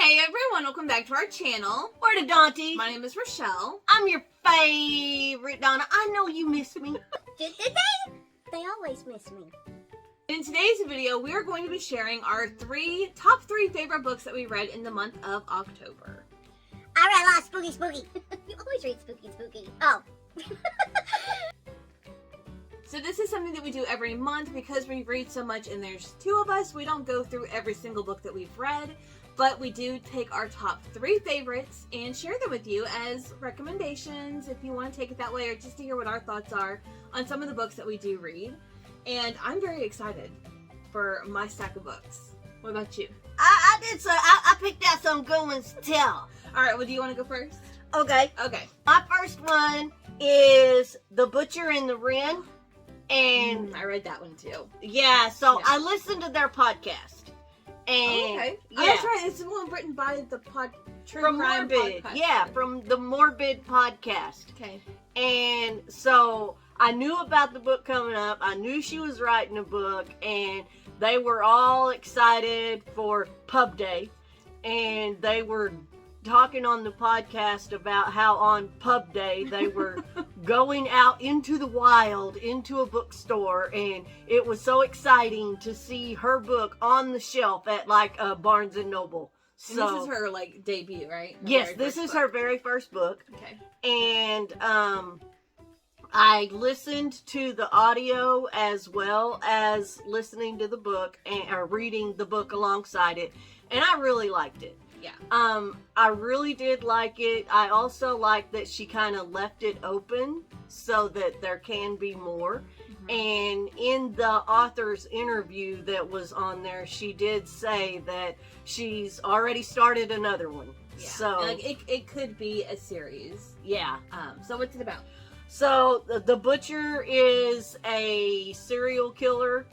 Hey everyone, welcome back to our channel. We're the Dawnties. My name is Rochelle. I'm your favorite Donna. I know you miss me. Did they? They always miss me. In today's video, we are going to be sharing our top three favorite books that we read in the month of October. I read a lot of spooky. You always read spooky. Oh. So this is something that we do every month because we read so much and there's two of us. We don't go through every single book that we've read, but we do take our top three favorites and share them with you as recommendations if you want to take it that way, or just to hear what our thoughts are on some of the books that we do read. And I'm very excited for my stack of books. What about you? I did so. I picked out some good ones to tell. All right, well, do you want to go first? Okay. Okay. My first one is The Butcher and the Wren. And I read that one too. yeah, so I listened to their podcast. And Okay. yeah. Oh, that's right. It's the one written by the From Morbid. Yeah, from the Morbid podcast. Okay. And so I knew about the book coming up. I knew she was writing a book, and they were all excited for Pub Day. And they were talking on the podcast about how on Pub Day they were going out into the wild, into a bookstore, and it was so exciting to see her book on the shelf at like Barnes and Noble. And this is her like debut, right? Yes, this is her very first book. Okay. And I listened to the audio as well as listening to the book or reading the book alongside it, and I really liked it. Yeah. I really did like it. I also like that she kind of left it open so that there can be more. Mm-hmm. And in the author's interview that was on there, she did say that she's already started another one. Yeah. So like it could be a series. yeah. So what's it about? So the Butcher is a serial killer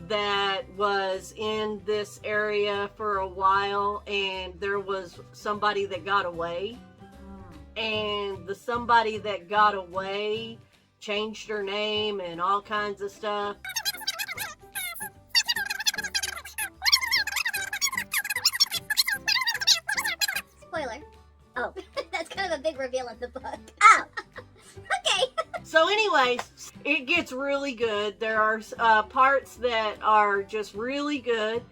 that was in this area for a while, and there was somebody that got away, and the somebody that got away changed her name and all kinds of stuff. Spoiler. Oh, that's kind of a big reveal in the book. Oh. Okay. So anyways, it gets really good. There are parts that are just really good.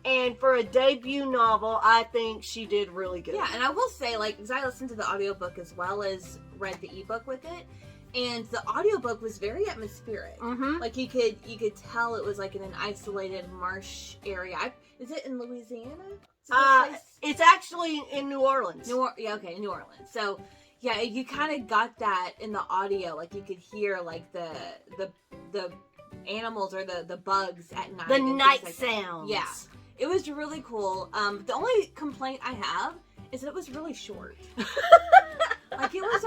And for a debut novel, I think she did really good. Yeah, and I will say, like, because I listened to the audiobook as well as read the ebook with it, and the audiobook was very atmospheric. Mm-hmm. Like you could tell it was like in an isolated marsh area. Is it in Louisiana? Is it that place? It's actually in New Orleans. New Orleans. So yeah, you kind of got that in the audio. Like you could hear like the animals or the bugs at night. The and night things like sounds. that. Yeah, it was really cool. The only complaint I have is that it was really short. Like it was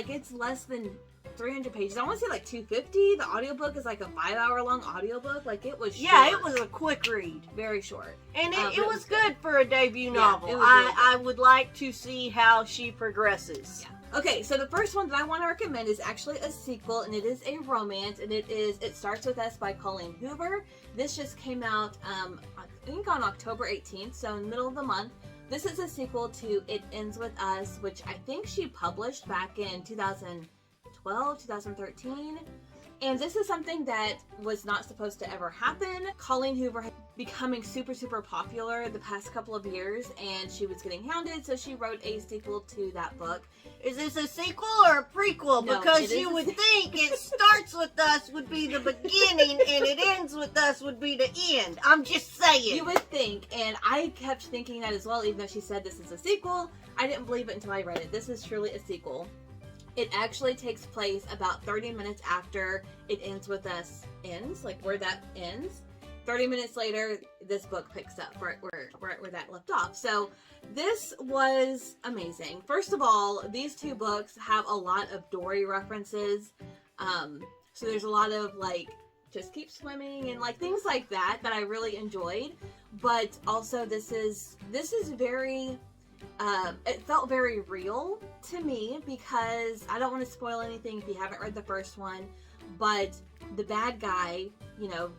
it's less than 300 pages. I want to say like 250. The audiobook is like a 5-hour long audiobook. Like it was short. Yeah, it was a quick read. Very short. And it was good for a debut novel. it was really good. I would like to see how she progresses. Yeah. Okay, so the first one that I want to recommend is actually a sequel, and it is a romance, and It Starts With Us by Colleen Hoover. This just came out, I think on October 18th, so in the middle of the month. This is a sequel to It Ends With Us, which I think she published back in 2012, 2013. And this is something that was not supposed to ever happen. Colleen Hoover had becoming super, super popular the past couple of years, and she was getting hounded, so she wrote a sequel to that book. Is this a sequel or a prequel? No, because it you is would think It Starts With Us would be the beginning and It Ends With Us would be the end. I'm just saying. You would think, and I kept thinking that as well, even though she said this is a sequel. I didn't believe it until I read it. This is truly a sequel. It actually takes place about 30 minutes after It Ends With Us ends, like where that ends. 30 minutes later, this book picks up right where that left off. So this was amazing. First of all, these two books have a lot of Dory references. So there's a lot of like, just keep swimming and like things like that I really enjoyed. But also this is very... it felt very real to me because I don't want to spoil anything if you haven't read the first one, but the bad guy,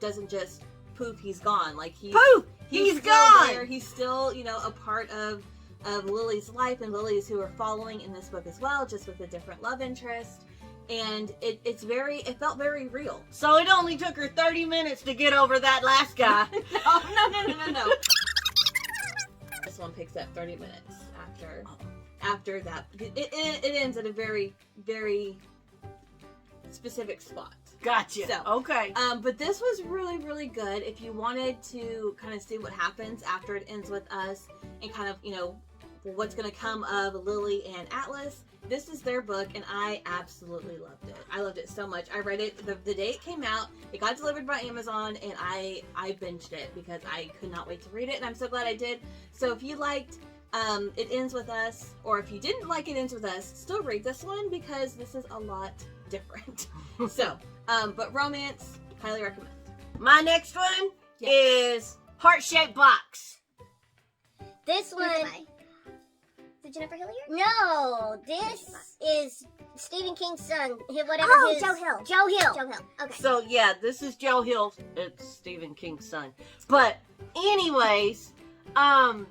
doesn't just poof, he's gone. Like he's Poof! He's still gone! there. He's still, a part of of Lily's life and Lily's who we're following in this book as well, just with a different love interest. And it felt very real. So it only took her 30 minutes to get over that last guy. No. This one picks up 30 minutes after that. It ends at a very, very specific spot. Gotcha. So, okay. But this was really, really good. If you wanted to kind of see what happens after it ends with us and kind of, what's going to come of Lily and Atlas, this is their book, and I absolutely loved it. I loved it so much. I read it the day it came out. It got delivered by Amazon, and I binged it because I could not wait to read it, and I'm so glad I did. So if you liked It Ends With Us, or if you didn't like It Ends With Us, still read this one because this is a lot different. So, but romance, highly recommend. My next one is Heart-Shaped Box. This one... Is it Jennifer Hillier? No, this is Stephen King's son. Joe Hill. Joe Hill. Okay. So, yeah, this is Joe Hill. It's Stephen King's son. But, anyways, I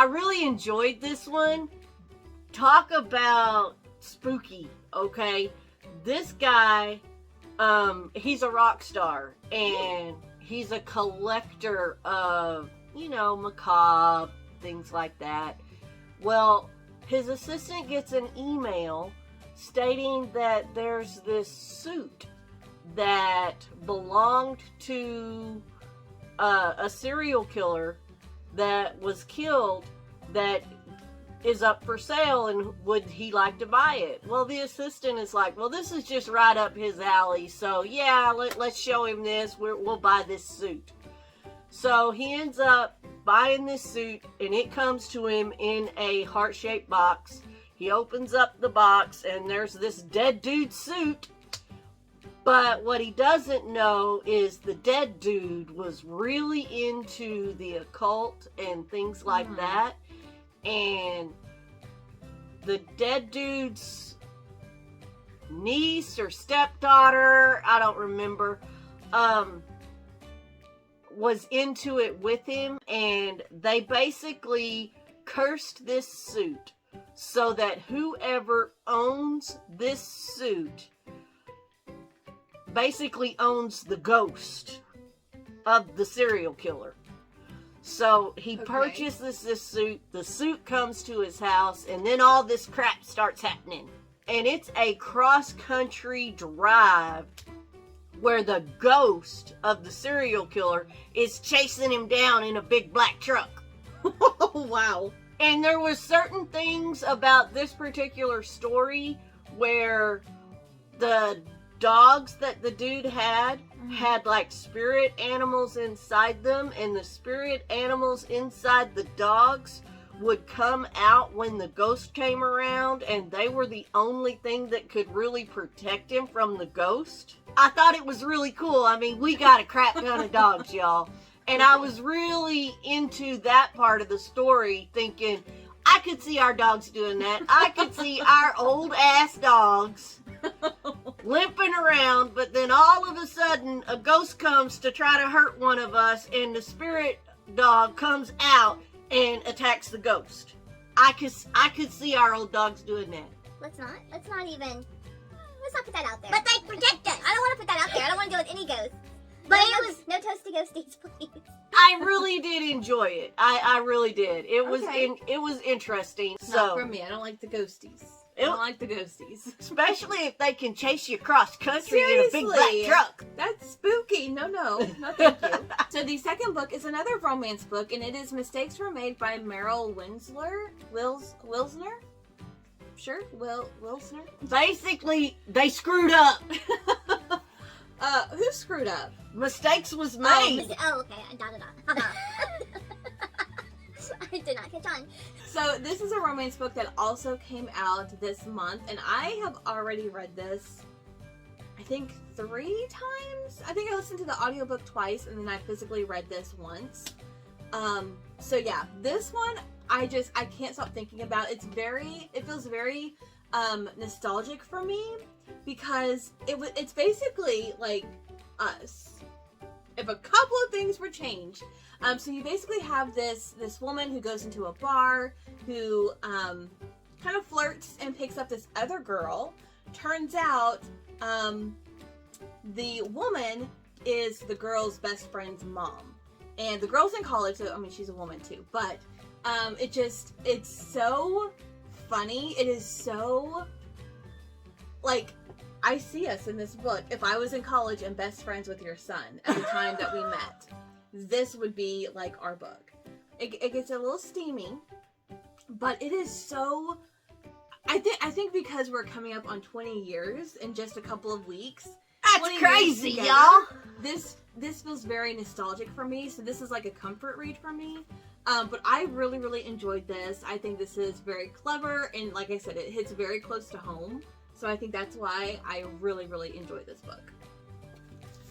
really enjoyed this one. Talk about spooky, okay? This guy, he's a rock star, and he's a collector of, macabre, things like that. Well, his assistant gets an email stating that there's this suit that belonged to a serial killer that was killed that is up for sale, and would he like to buy it? Well, the assistant is like, well, this is just right up his alley, so yeah, let's show him this. We'll buy this suit. So he ends up buying this suit, and it comes to him in a heart-shaped box. He opens up the box, and there's this dead dude suit. But what he doesn't know is the dead dude was really into the occult and things like that. And the dead dude's niece or stepdaughter, I don't remember, was into it with him, and they basically cursed this suit so that whoever owns this suit basically owns the ghost of the serial killer. So he purchases this suit, the suit comes to his house, and then all this crap starts happening. And it's a cross-country drive where the ghost of the serial killer is chasing him down in a big black truck. Wow. And there was certain things about this particular story where the dogs that the dude had like spirit animals inside them, and the spirit animals inside the dogs would come out when the ghost came around, and they were the only thing that could really protect him from the ghost. I thought it was really cool. I mean, we got a crap ton of dogs, y'all. And I was really into that part of the story, thinking, I could see our dogs doing that. I could see our old ass dogs limping around, but then all of a sudden a ghost comes to try to hurt one of us, and the spirit dog comes out and attacks the ghost. I could see our old dogs doing that. Let's not put that out there. But they protect us. I don't want to put that out there. I don't want to deal with any ghosts. But no toasty ghosties, please. I really did enjoy it. I really did. It was it was interesting. Not for me. I don't like the ghosties. I don't like the ghosties. Especially if they can chase you across country in a big black truck. That's spooky. No, thank you. So the second book is another romance book, and it is Mistakes Were Made by Meryl Wilsner. Sure, Wilsner. Basically, they screwed up. Who screwed up? Mistakes was made. Okay. I did not catch on. So this is a romance book that also came out this month, and I have already read this, I think 3 times. I think I listened to the audiobook twice, and then I physically read this once. So yeah, this one I can't stop thinking about. It feels very nostalgic for me, because it's basically like us. if a couple of things were changed. So you basically have this woman who goes into a bar, who kind of flirts and picks up this other girl. Turns out the woman is the girl's best friend's mom. And the girl's in college, so I mean she's a woman too. But it's so funny. It is so, like, I see us in this book. If I was in college and best friends with your son at the time that we met, this would be like our book. It gets a little steamy, but it is so, I think because we're coming up on 20 years in just a couple of weeks. That's crazy, y'all. This feels very nostalgic for me, so this is like a comfort read for me. But I really, really enjoyed this. I think this is very clever, and like I said, it hits very close to home. So I think that's why I really, really enjoyed this book.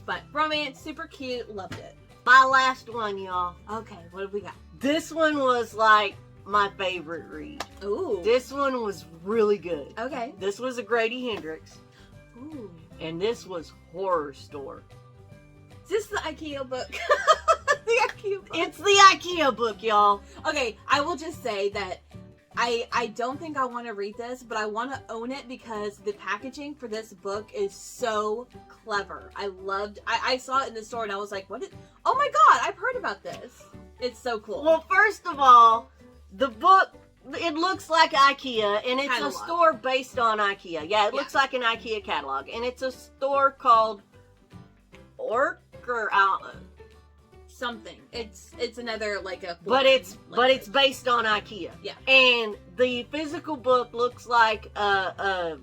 But romance, super cute, loved it. My last one, y'all. Okay, what have we got? This one was like my favorite read. Ooh. This one was really good. Okay. This was a Grady Hendrix. Ooh. And this was Horror Store. Is this the IKEA book? The IKEA book. It's the IKEA book, y'all. Okay, I will just say that I don't think I want to read this, but I want to own it because the packaging for this book is so clever. I saw it in the store and I was like, oh my god, I've heard about this. It's so cool. Well, first of all, the book, it looks like IKEA, and it's Catalog. a store based on IKEA. Yeah, it looks like an IKEA catalog, and it's a store called Something. It's another like a. But it's based on IKEA. Yeah. And the physical book looks like a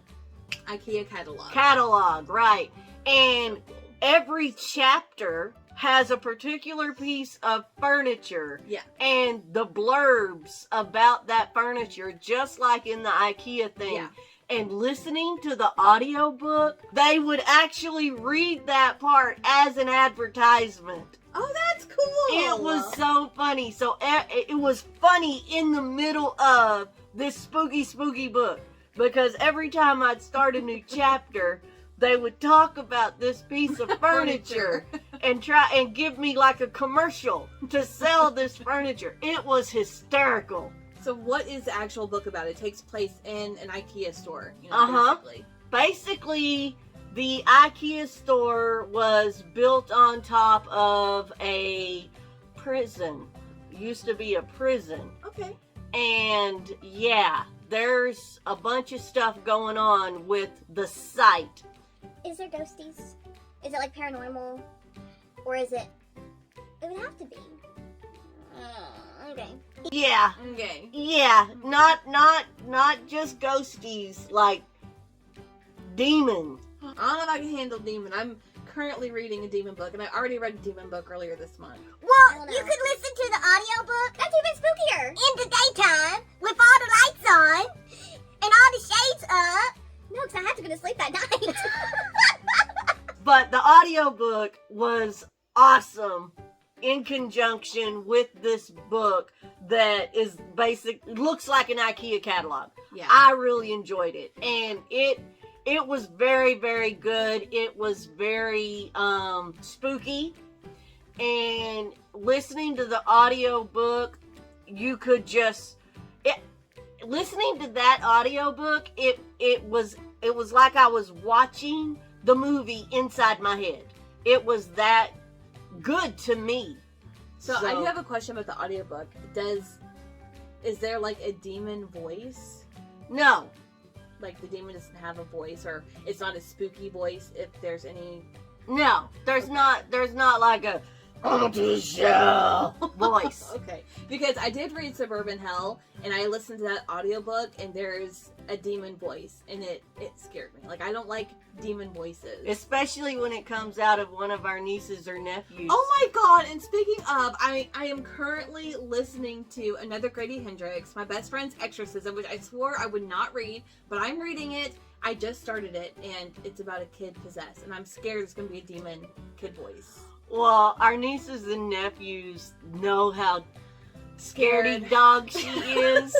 IKEA catalog. Catalog, right? And every chapter has a particular piece of furniture. Yeah. And the blurbs about that furniture, just like in the IKEA thing. Yeah. And listening to the audiobook, they would actually read that part as an advertisement. Oh, that's cool. It was so funny. So it was funny in the middle of this spooky book, because every time I'd start a new chapter, they would talk about this piece of furniture and try and give me like a commercial to sell this furniture. It was hysterical. So what is the actual book about? It takes place in an IKEA store, basically. Basically, the IKEA store was built on top of a prison. It used to be a prison. Okay. And yeah, there's a bunch of stuff going on with the site. Is there ghosties? Is it like paranormal? Or is it... It would have to be. Okay. Yeah. Okay. Yeah, not just ghosties, like demon. I don't know if I can handle demon. I'm currently reading a demon book, and I already read a demon book earlier this month. Well, you could listen to the audiobook. That's even spookier. In the daytime, with all the lights on, and all the shades up. No, because I had to go to sleep that night. But the audiobook was awesome in conjunction with this book that is looks like an IKEA catalog. Yeah. I really enjoyed it. And it was very, very good. It was very spooky. And listening to the audiobook, you could just listening to that audiobook, it was like I was watching the movie inside my head. It was that good to me. So I do have a question about the audiobook. Is there like a demon voice? No. Like the demon doesn't have a voice, or it's not a spooky voice, if there's any. No, there's not like a show voice. Okay. Because I did read Suburban Hell, and I listened to that audiobook, and there's a demon voice, and it scared me. Like, I don't like demon voices. Especially when it comes out of one of our nieces or nephews. Oh my god, and speaking of, I am currently listening to another Grady Hendrix, My Best Friend's Exorcism, which I swore I would not read, but I'm reading it. I just started it, and it's about a kid possessed, and I'm scared it's going to be a demon kid voice. Well, our nieces and nephews know how scaredy dog she is.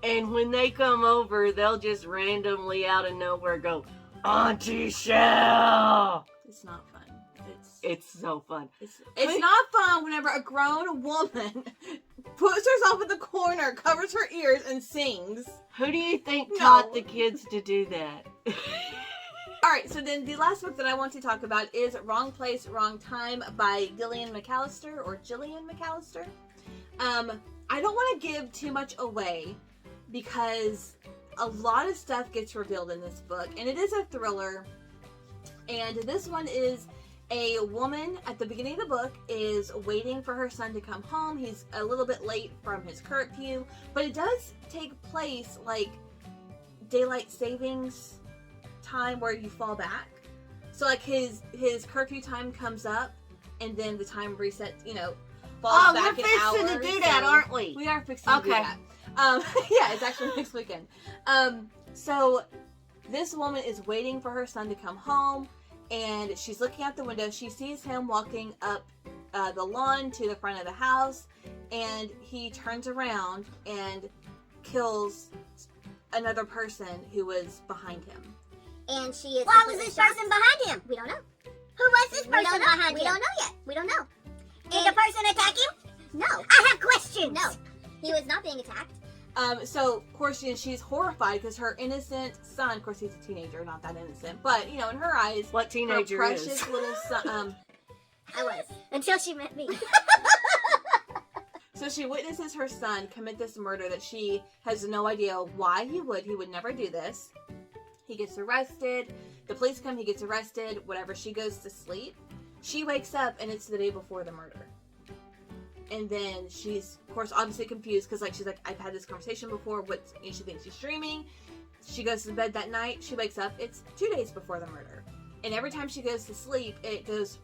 And when they come over, they'll just randomly out of nowhere go, Auntie Shell! It's not fun. It's It's so fun. It's not fun whenever a grown woman puts herself in the corner, covers her ears, and sings. Who do you think taught the kids to do that? Alright, so then the last book that I want to talk about is Wrong Place, Wrong Time by Gillian McAllister, or Jillian McAllister. I don't want to give too much away because a lot of stuff gets revealed in this book, and it is a thriller. And this one is a woman at the beginning of the book is waiting for her son to come home. He's a little bit late from his curfew, but it does take place like daylight savings time where you fall back. So like his curfew time comes up and then the time resets, falls back an hour. We're fixing to do that, aren't we? We are fixing to do that. Yeah, it's actually next weekend. So this woman is waiting for her son to come home, and she's looking out the window. She sees him walking up the lawn to the front of the house, and he turns around and kills another person who was behind him. And she is. Why was this person behind him? We don't know. Who was this person behind him? We don't know yet. We don't know. Did the person attack him? No. I have questions. No. He was not being attacked. So, of course, she's horrified because her innocent son, of course, he's a teenager, not that innocent, but, in her eyes, what teenager her precious little son, I was. Until she met me. So she witnesses her son commit this murder that she has no idea why he would never do this. He gets arrested, the police come, he gets arrested, whatever, she goes to sleep. She wakes up and it's the day before the murder. And then she's, of course, obviously confused because, she's like, I've had this conversation before. She thinks she's dreaming. She goes to bed that night. She wakes up. It's 2 days before the murder. And every time she goes to sleep, it goes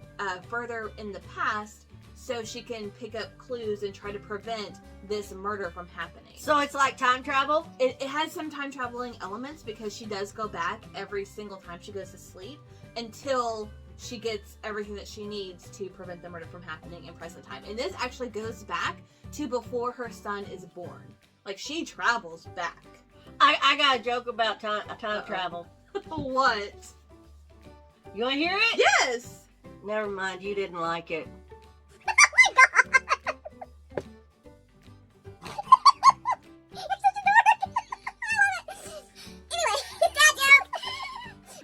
further in the past so she can pick up clues and try to prevent this murder from happening. So it's like time travel? It has some time traveling elements because she does go back every single time she goes to sleep until she gets everything that she needs to prevent the murder from happening in present time. And this actually goes back to before her son is born. She travels back. I got a joke about time travel. What? You want to hear it? Yes! Never mind, you didn't like it.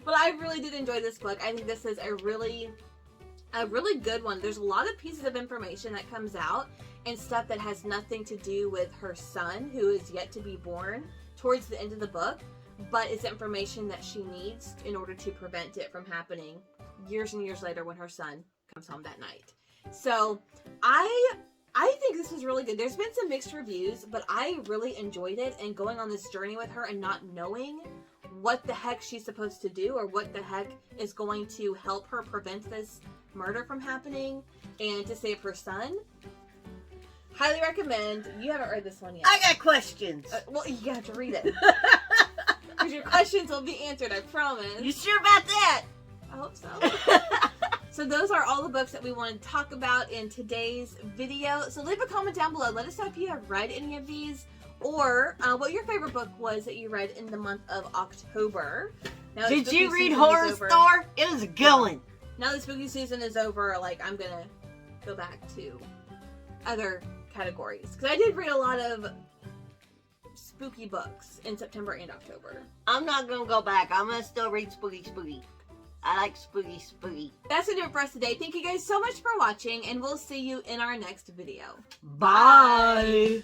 But I really did enjoy this book. I think this is a really good one. There's a lot of pieces of information that comes out and stuff that has nothing to do with her son, who is yet to be born, towards the end of the book. But it's information that she needs in order to prevent it from happening years and years later when her son comes home that night. So I think this was really good. There's been some mixed reviews, but I really enjoyed it, and going on this journey with her and not knowing what the heck she's supposed to do or what the heck is going to help her prevent this murder from happening and to save her son. Highly recommend. You haven't read this one yet. I got questions. Well, you have to read it. Because your questions will be answered, I promise. You sure about that? I hope so. So those are all the books that we want to talk about in today's video. So leave a comment down below. Let us know if you have read any of these, or what your favorite book was that you read in the month of October. Now, did you read Horror Store? It was a good one. Now the spooky season is over, I'm going to go back to other categories. Because I did read a lot of spooky books in September and October. I'm not going to go back. I'm going to still read spooky. I like spooky. That's going to do it for us today. Thank you guys so much for watching, and we'll see you in our next video. Bye.